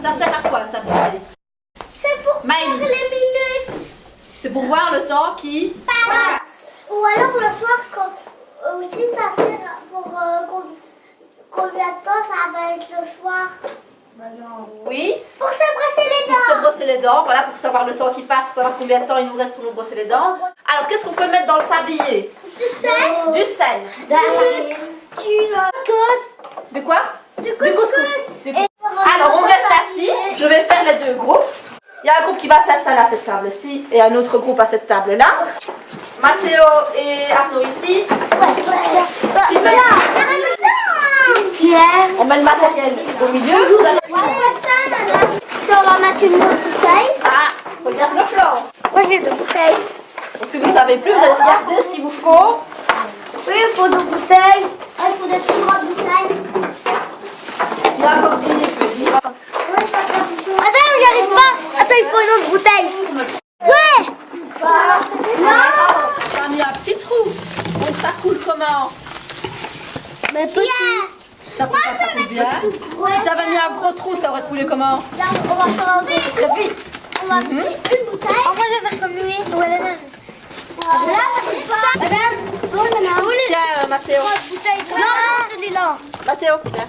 Ça sert à quoi, ça, Maëlie? C'est pour Maëlie. voir les minutes. C'est pour voir le temps qui Passe. Ou alors le soir, aussi ça sert pour combien de temps ça va être le soir. Oui. Pour se brosser les Pour se dents. brosser les dents, voilà, pour savoir le temps qui passe, pour savoir combien de temps il nous reste pour nous brosser les dents. Alors, qu'est-ce qu'on peut mettre dans le sablier? Du sel. Du sel. Du couscous. De quoi? Du couscous. couscous. Du couscous. Alors, on reste assis. Je vais faire les deux groupes. Il y a un groupe qui va s'installer à cette table-ci et un autre groupe à cette table-là. Matteo et Arnaud ici. On met le matériel au milieu. Vous allez... On va mettre une autre bouteille. Ah, regarde le plan. Moi j'ai deux bouteilles. Donc si vous ne savez plus, vous allez regarder ce qu'il vous faut. Oui, il faut deux bouteilles. Il faut des plus grandes bouteilles. Il y a encore une petite. Madame, j'y arrive pas. Attends, il faut une autre bouteille. Ouais. Ça a mis un petit trou. Donc ça coule comment? Mais petit. Ça coule bien. Si t'avais mis un gros trou, ça aurait coulé comment? Là, on va faire un gros trou. Très vite. On va mettre une bouteille. Moi, je vais faire comme lui. Voilà. Madame, Tiens, Matteo. non, celui-là. Matteo, tiens.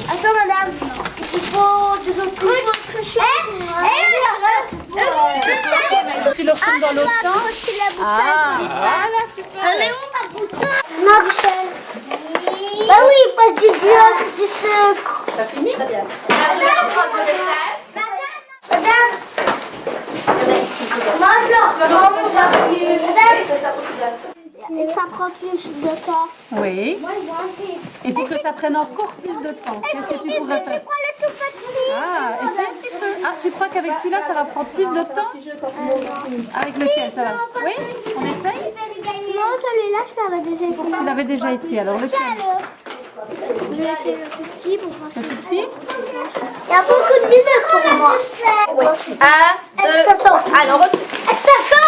Attends, madame, il faut des autres trucs. Tu le retournes dans l'autre sens. Ah, voilà, super. Elle est où ma bouteille? Non, Michel. Bah oui, parce que du sucre. T'as fini? Très bien. Alors, je vais prendre le dessert. Madame. Et ça prend plus de temps. Oui. Et pour que ça prenne encore plus de temps, qu'est-ce que tu pourrais faire? C'est quoi le tout petit? Ah, essaie un petit peu. Ah, tu crois qu'avec celui-là, ça va prendre plus de temps? Avec lequel ça va? Oui, on essaye? Non, celui-là, je l'avais déjà essayé. Tu l'avais déjà ici, alors lequel? Je vais essayer le petit pour voir Le si... plus petit? Il y a beaucoup de minutes pour moi. Oui. 1, 2, 3. Alors, Extrato!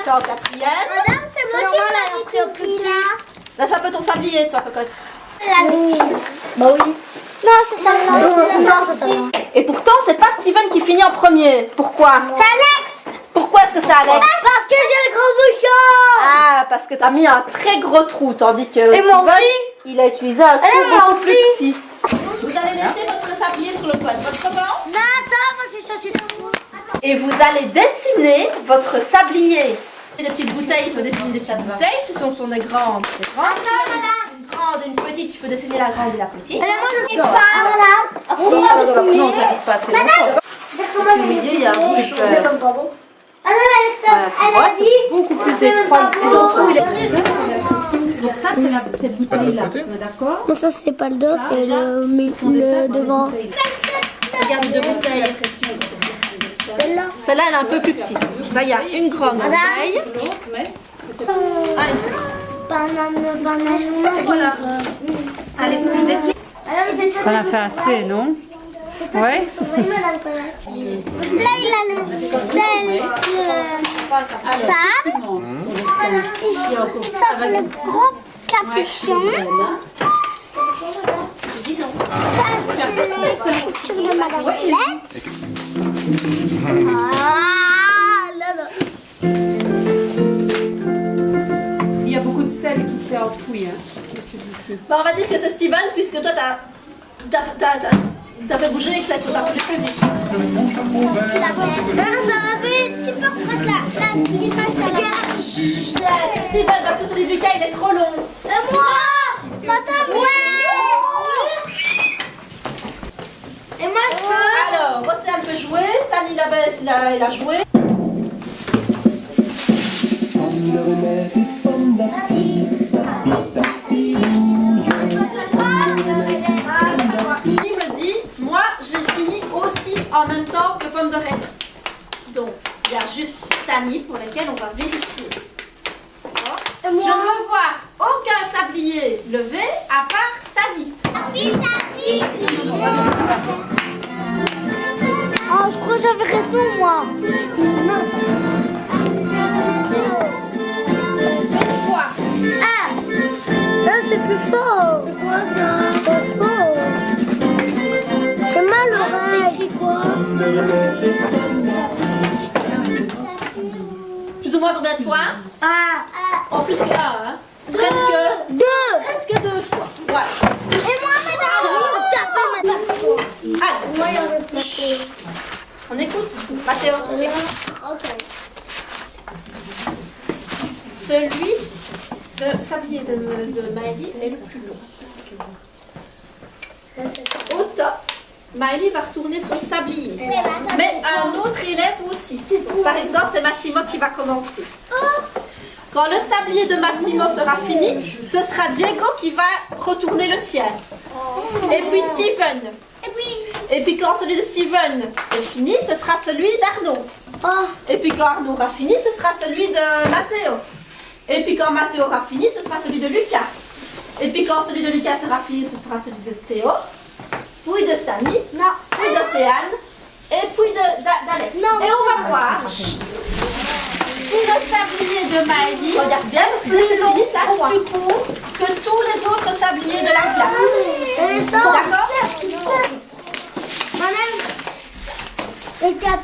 c'est en quatrième. Madame, c'est moi qui l'ai pris là. Lâche un peu ton sablier, toi, cocotte. Bah oui. Non, c'est ça. Non, c'est ça. Et pourtant, c'est pas Steven qui finit en premier. Pourquoi? C'est Alex. Pourquoi est-ce que c'est Alex? Parce que j'ai le gros bouchon. Ah, parce que t'as mis un très gros trou, tandis que Et moi Steven, aussi. il a utilisé un trou moi beaucoup plus aussi. petit. Vous allez laisser votre sablier sur le coin de votre banc Non, attends, moi j'ai cherché ton mot. et vous allez dessiner votre sablier. Des petites bouteilles, il faut dessiner des petites bouteilles. Ce sont des grandes, des grandes. Une grande et une petite, il faut dessiner la grande et la petite. Madame, moi je sais pas, madame. Non, ça ne pas assez longtemps. Au milieu, il y a un bouchon. Elle a dit. Beaucoup plus étroit ici. Donc ça, c'est cette bouteille-là, d'accord? Non, ça c'est pas le dos, c'est le devant. Regarde deux bouteilles. Celle-là. Celle-là, elle est un peu plus petite. Là, il y a une grande bouteille. Ah, Voilà. allez, dessine. On a fait assez, non? Ouais. Là, il a le sel, ça. Ça, c'est le gros capuchon. Ça, c'est le structure de Madame Colette. Ah, là, là. Il y a beaucoup de sel qui s'est enfoui. Hein. Bah, on va dire que c'est Steven, puisque toi, t'as fait bouger et que ça a coulé plus vite. Tu l'as fait. Ça va vite. Tu peux reprendre l'image là. C'est Steven, parce que celui de Lucas, il est trop long. Et moi, Madame, ouais. Et moi, je peux. Alors, Océane peut jouer, Stan il a joué. Qui me dit, moi j'ai fini aussi en même temps que Pomme de Raisin. Donc, il y a juste Stani pour lequel on va vérifier. D'accord? Je ne veux voir aucun sablier levé à part Stani. Oh, je crois que j'avais raison, moi. Plus ou moins combien de fois? En plus que un, hein? Presque deux fois. Voilà. Allez, on écoute. Mathéo. Celui, le sablier de Maëlie est le plus long. Au top, Maëlie va retourner son sablier. Mais un autre élève aussi. Par exemple, c'est Massimo qui va commencer. Quand le sablier de Massimo sera fini, ce sera Diego qui va retourner le sien. Et puis Steven. Et puis quand celui de Steven est fini, ce sera celui d'Arnaud. Et puis quand Arnaud aura fini, ce sera celui de Matteo. Et puis quand Matteo aura fini, ce sera celui de Lucas. Et puis quand celui de Lucas sera fini, ce sera celui de Théo. Puis de Samy. Puis d'Océane. Et puis d'Alex. Et on va voir si le sablier de Maëlie, regarde bien parce que c'est fini, ça plus court que tous les autres sabliers de la classe. D'accord?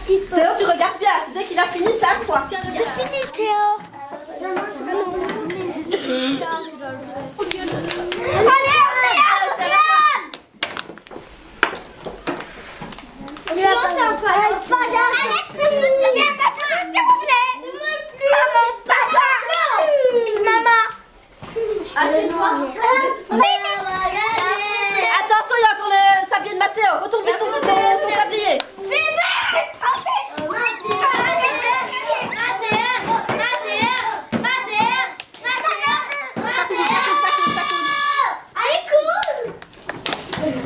Théo, tu regardes bien. Dès qu'il a fini, c'est à toi. Tiens, le bien. Assieds-toi. Attention, il y a encore le sablier de Mathéo. Retourne vite ton sablier.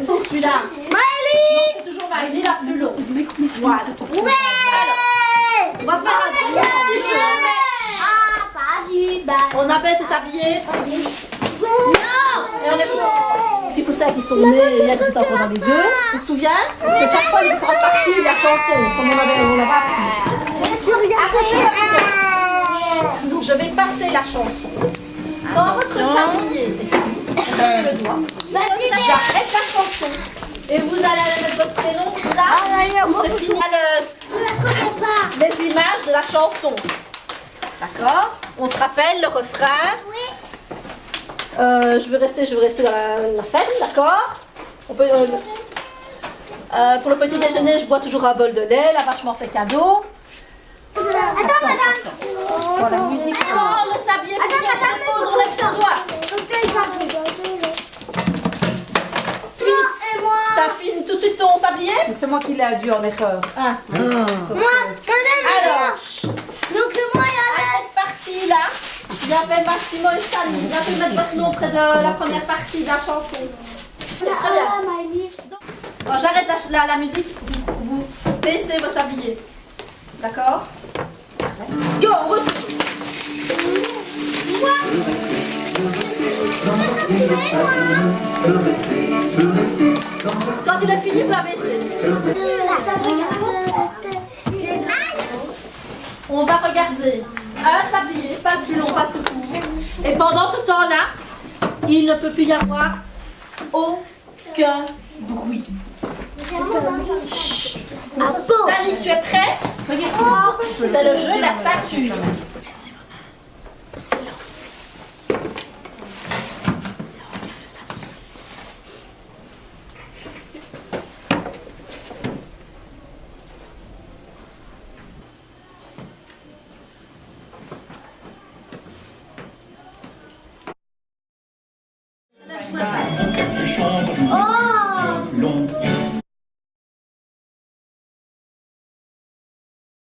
Pour celui-là. C'est toujours Maëlie la plus longue. Voilà. Alors, on va faire un petit jeu. On appelle ces sabliers. Et on est petits poussins qui sont nés il y a tout encore dans les œufs. Tu te souviens? C'est chaque fois une différente partie de la chanson, comme on l'avait appris. Je vais passer la chanson. Dans votre sablier, le doigt. J'arrête la chanson. Et vous allez mettre votre prénom là où c'est fini les images de la chanson. D'accord? On se rappelle le refrain. Je vais rester dans la ferme, d'accord? On peut, pour le petit déjeuner, je bois toujours un bol de lait. La vache m'en fait cadeau. Attends. Voilà, musique. Alors, le sablier fini, on dépose, on lève son doigt. T'as fini tout de suite ton sablier? C'est moi qui l'ai dû en erreur. Alors, donc moi, à cette partie-là, j'appelle Massimo et Sally. Vous allez mettre votre nom près de la première partie de la chanson. Très bien. Bon, j'arrête la musique. Vous baissez vos sabliers. D'accord? Go, on retourne. Quand il a fini, vous la baissez. On va regarder un sablier, pas plus long, pas plus court. Et pendant ce temps-là, il ne peut plus y avoir aucun bruit. Chut. Sally, tu es prêt? C'est le jeu de la statue. Silence. Oh